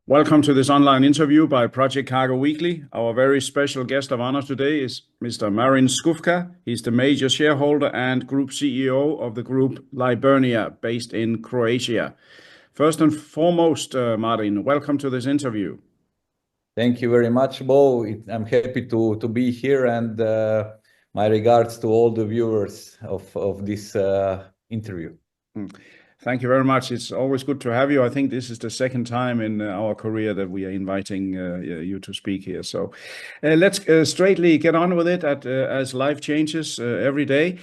Welcome to this online interview by Project Cargo Weekly. Our very special guest of honor today is Mr. Marin Skufca. He's the major shareholder and group CEO of the group Liburnia, based in Croatia. First and foremost, Marin, welcome to this interview. Thank you very much, Bo. I'm happy to be here, and my regards to all the viewers of this interview. Thank you very much. It's always good to have you. I think this is the second time in our career that we are inviting you to speak here. So let's straightly get on with it as life changes every day.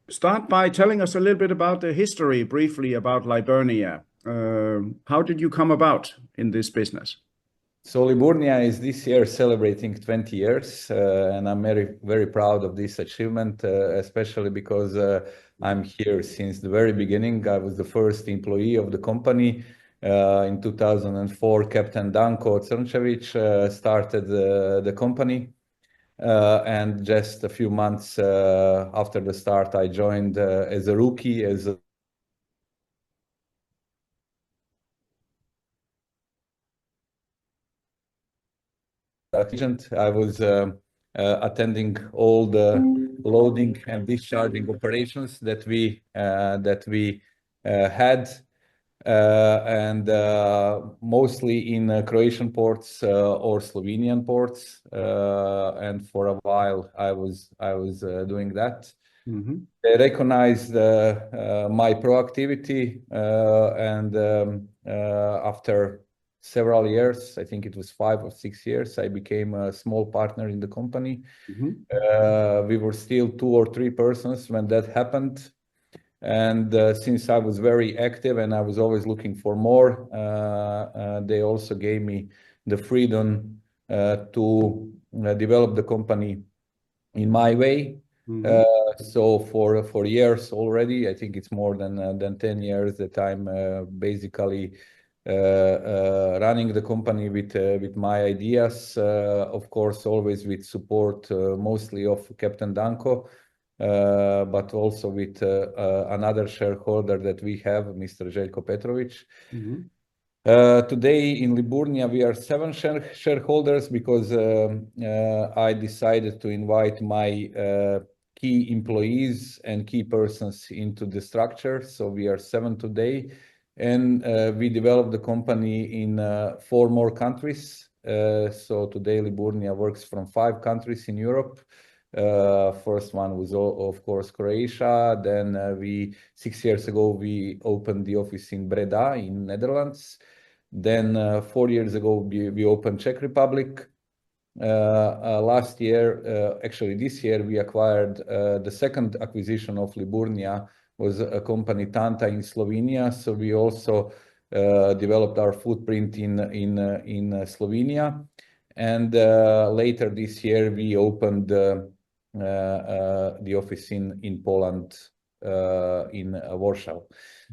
Start by telling us a little bit about the history, briefly, about Liburnia. How did you come about in this business? So Liburnia is this year celebrating 20 years, and I'm very, very proud of this achievement, especially because I'm here since the very beginning. I was the first employee of the company. In 2004, Captain Danko Crnčević started the company. And just a few months after the start, I joined as a rookie, as a agent. I was attending all the loading and discharging operations that we had, and mostly in Croatian ports or Slovenian ports. And for a while, I was doing that. Mm-hmm. They recognized my proactivity, and after several years, I think it was 5 or 6 years, I became a small partner in the company. Mm-hmm. We were still 2 or 3 persons when that happened. And since I was very active and I was always looking for more, they also gave me the freedom to develop the company in my way. Mm-hmm. So for years already, I think it's more than 10 years that I'm basically running the company with my ideas, of course, always with support mostly of Captain Danko, but also with another shareholder that we have, Mr. Željko Petrović. Mm-hmm. Today in Liburnia we are 7 shareholders because I decided to invite my key employees and key persons into the structure. So we are 7 today. And we developed the company in 4 more countries. So today Liburnia works from 5 countries in Europe. First one was, of course, Croatia. Then 6 years ago, we opened the office in Breda in Netherlands. Then 4 years ago, we opened Czech Republic. Last year, actually this year, we acquired the second acquisition of Liburnia, was a company Tanta in Slovenia. So we also developed our footprint in Slovenia. And later this year, we opened the office in Poland, in Warsaw.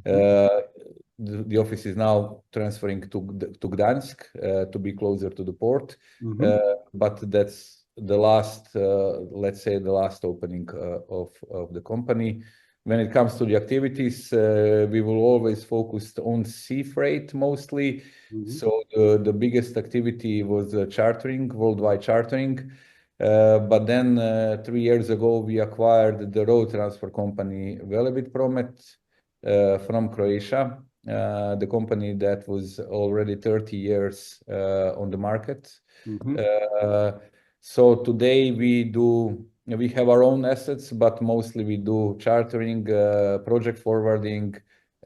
The office is now transferring to Gdańsk to be closer to the port. Mm-hmm. But that's the last, let's say, the last opening of the company. When it comes to the activities, we will always focus on sea freight mostly. Mm-hmm. So the biggest activity was chartering, worldwide chartering. But then 3 years ago, we acquired the road transfer company Velebit Promet from Croatia, the company that was already 30 years on the market. Mm-hmm. So today we have our own assets, but mostly we do chartering, project forwarding,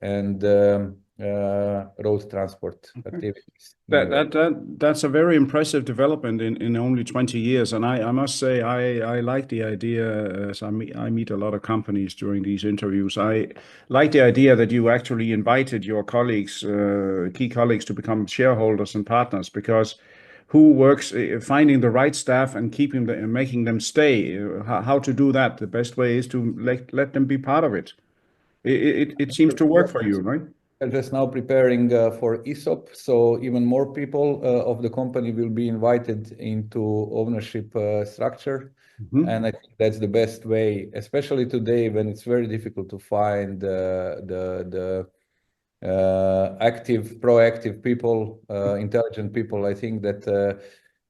and road transport activities. That's a very impressive development in only 20 years. And I must say, I like the idea, as I meet a lot of companies during these interviews. I like the idea that you actually invited your colleagues, key colleagues, to become shareholders and partners, because who works finding the right staff and keeping them, making them stay? How to do that? The best way is to let them be part of it. It seems to work for you, right? I'm just now preparing for ESOP, so even more people of the company will be invited into ownership structure. Mm-hmm. And I think that's the best way, especially today when it's very difficult to find the active, proactive people, intelligent people. I think that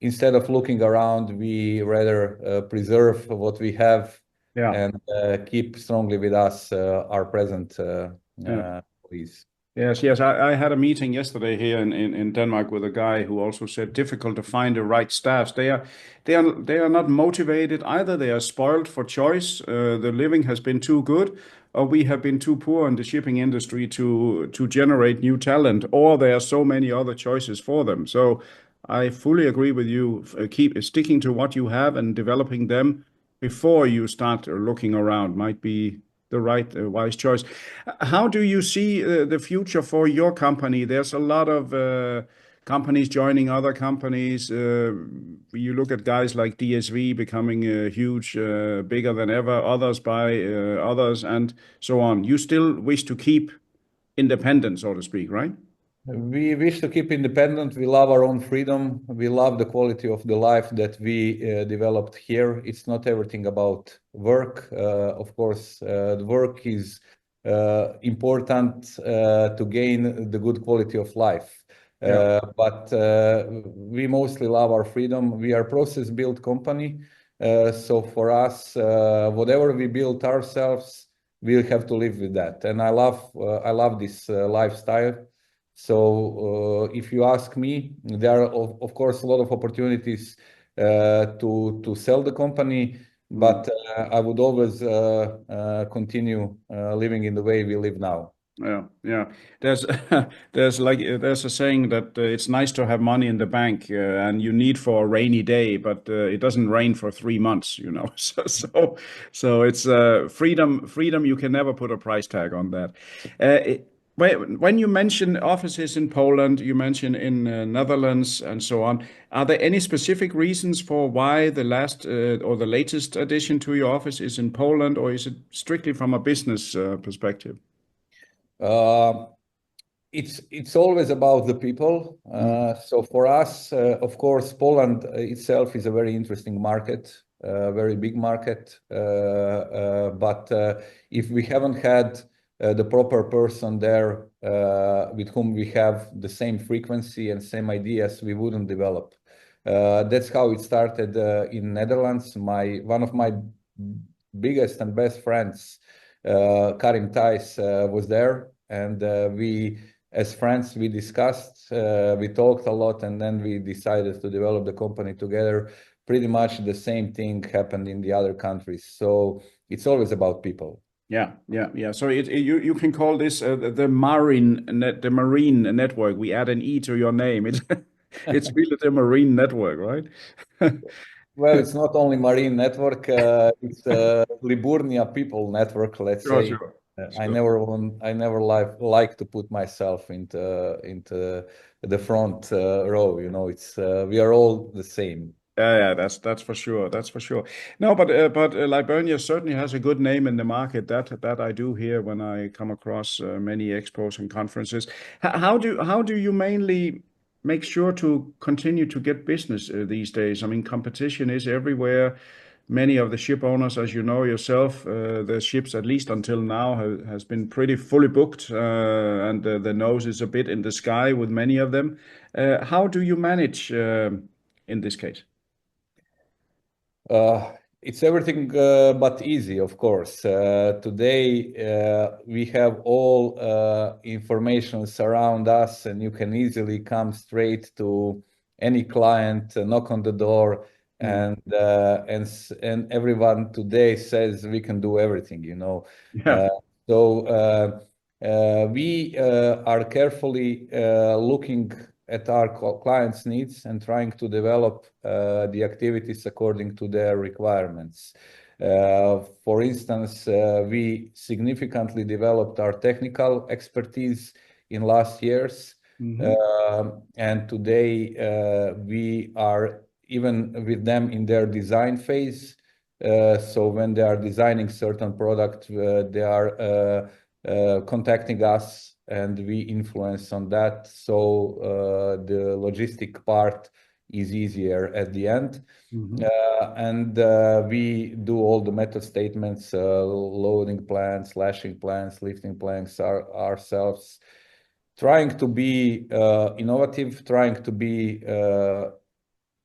instead of looking around, we rather preserve what we have and keep strongly with us our present employees. Yes, yes. I had a meeting yesterday here in Denmark with a guy who also said difficult to find the right staffs. They are not motivated either. They are spoiled for choice. The living has been too good, or we have been too poor in the shipping industry to generate new talent, or there are so many other choices for them. So I fully agree with you. Keep sticking to what you have and developing them before you start looking around might be the right wise choice. How do you see the future for your company? There's a lot of companies joining other companies. You look at guys like DSV becoming huge, bigger than ever. Others buy others, and so on. You still wish to keep independent, so to speak, right? We wish to keep independent. We love our own freedom. We love the quality of the life that we developed here. It's not everything about work. Of course, the work is important to gain the good quality of life. But we mostly love our freedom. We are a process-built company. So for us, whatever we build ourselves, we'll have to live with that. And I love this lifestyle. So if you ask me, there are of course a lot of opportunities to sell the company, but I would always continue living in the way we live now. Yeah, yeah. There's there's a saying that it's nice to have money in the bank and you need for a rainy day, but it doesn't rain for 3 months, you know. So it's freedom. Freedom. You can never put a price tag on that. When you mention offices in Poland, you mention in Netherlands and so on. Are there any specific reasons for why the last or the latest addition to your office is in Poland, or is it strictly from a business perspective? It's always about the people. So for us, of course, Poland itself is a very interesting market, very big market. But if we haven't had the proper person there with whom we have the same frequency and same ideas, we wouldn't develop. That's how it started in Netherlands. One of my biggest and best friends, Karim Thijs, was there, and we, as friends, we discussed, we talked a lot, and then we decided to develop the company together. Pretty much the same thing happened in the other countries. So it's always about people. Yeah, yeah, yeah. So you can call this the Marin network. We add an E to your name. It's really the Marin network, right? Well, it's not only Marin network, it's Liburnia people network, let's Sure, say. sure. I Sure. never like to put myself into the front row. You know, it's we are all the same. Yeah, that's for sure. That's for sure. No, but Liburnia certainly has a good name in the market. That I do hear when I come across many expos and conferences. How do you mainly make sure to continue to get business these days? I mean, competition is everywhere. Many of the ship owners, as you know yourself, the ships, at least until now, has been pretty fully booked, and the nose is a bit in the sky with many of them. How do you manage in this case? It's everything but easy, of course. Today, we have all information around us, and you can easily come straight to any client, knock on the door, and everyone today says we can do everything, you know. Yeah. We are carefully looking at our clients' needs and trying to develop the activities according to their requirements. For instance, we significantly developed our technical expertise in last years. And today we are even with them in their design phase. So when they are designing certain product, they are contacting us and we influence on that. So the logistic part is easier at the end. And we do all the method statements, loading plans, lashing plans, lifting plans ourselves. trying to be innovative, trying to be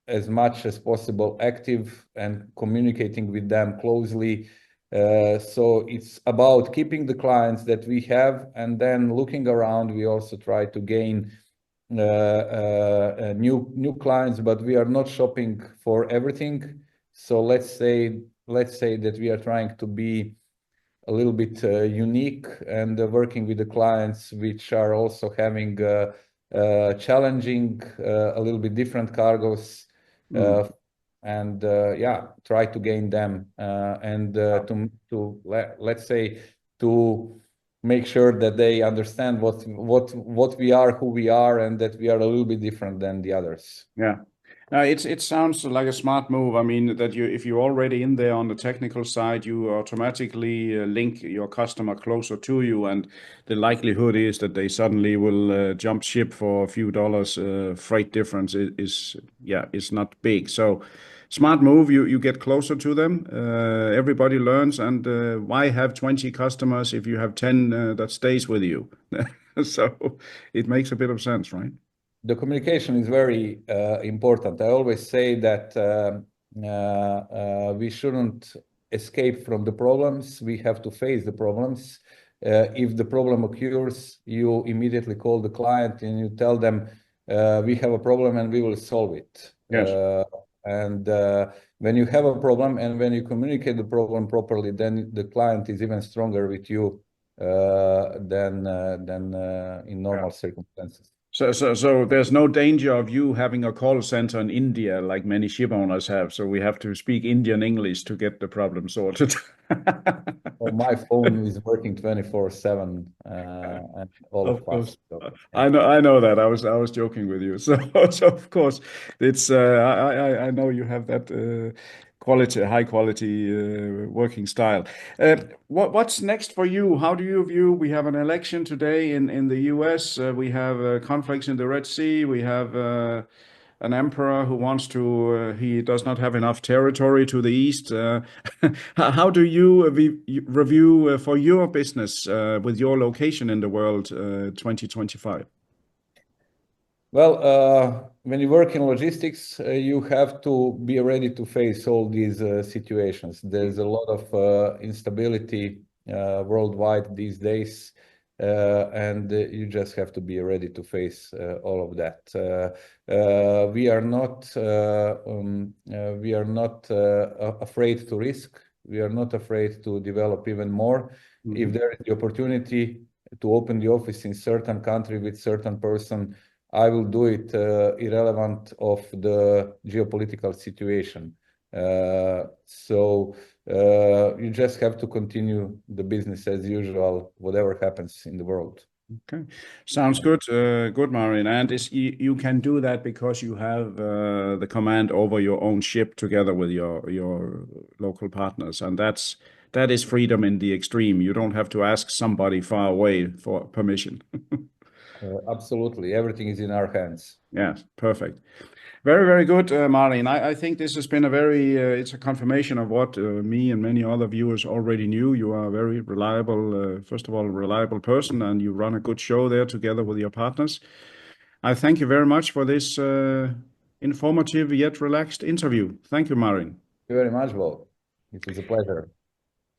as much as possible active and communicating with them closely. So it's about keeping the clients that we have, and then looking around, we also try to gain new clients, but we are not shopping for everything. So let's say that we are trying to be a little bit unique and working with the clients which are also having challenging, a little bit different cargos, and yeah, try to gain them and let's say to make sure that they understand what we are, who we are, and that we are a little bit different than the others. Yeah. It sounds like a smart move. I mean, that if you're already in there on the technical side, you automatically link your customer closer to you, and the likelihood is that they suddenly will jump ship for a few dollars. Freight difference is not big. So smart move. You get closer to them. Everybody learns, and why have 20 customers if you have 10 that stays with you? So it makes a bit of sense, right? The communication is very important. I always say that we shouldn't escape from the problems. We have to face the problems. If the problem occurs, you immediately call the client and you tell them, we have a problem and we will solve it. Yes. And when you have a problem and when you communicate the problem properly, then the client is even stronger with you than in normal circumstances. So there's no danger of you having a call center in India like many ship owners have. So we have to speak Indian English to get the problem sorted. Well, my phone is working 24/7, and all Of of us. course, So, yeah. I know that. I was joking with you. So of course, it's I know you have that high quality working style. What's next for you? How do you view? We have an election today in the U.S. We have conflicts in the Red Sea. We have an emperor who wants to. He does not have enough territory to the east. How do you review for your business with your location in the world 2025? Well, when you work in logistics, you have to be ready to face all these situations. There's a lot of instability worldwide these days, and you just have to be ready to face all of that. We are not afraid to risk. We are not afraid to develop even more. If there is the opportunity to open the office in certain country with certain person, I will do it irrelevant of the geopolitical situation. So you just have to continue the business as usual, whatever happens in the world. Okay, sounds good. Good, Marin. And you can do that because you have the command over your own ship together with your local partners, and that is freedom in the extreme. You don't have to ask somebody far away for permission. Absolutely, everything is in our hands. Yes, perfect. Very, very good, Marin. I think this has been it's a confirmation of what me and many other viewers already knew. You are a very reliable, first of all, reliable person, and you run a good show there together with your partners. I thank you very much for this informative yet relaxed interview. Thank you, Marin. Thank you very much, Bob. It was a pleasure.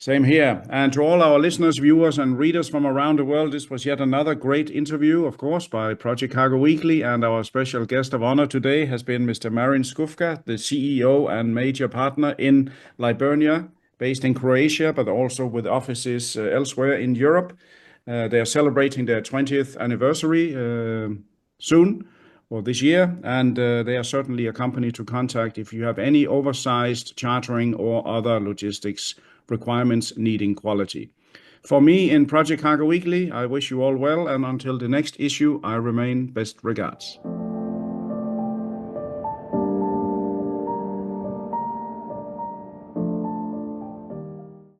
Same here. And to all our listeners, viewers, and readers from around the world, this was yet another great interview, of course, by Project Cargo Weekly. And our special guest of honor today has been Mr. Marin Skufca, the CEO and major partner in Liburnia, based in Croatia, but also with offices elsewhere in Europe. They are celebrating their 20th anniversary soon, or this year, and they are certainly a company to contact if you have any oversized chartering or other logistics requirements needing quality. For me in Project Cargo Weekly, I wish you all well, and until the next issue, I remain best regards.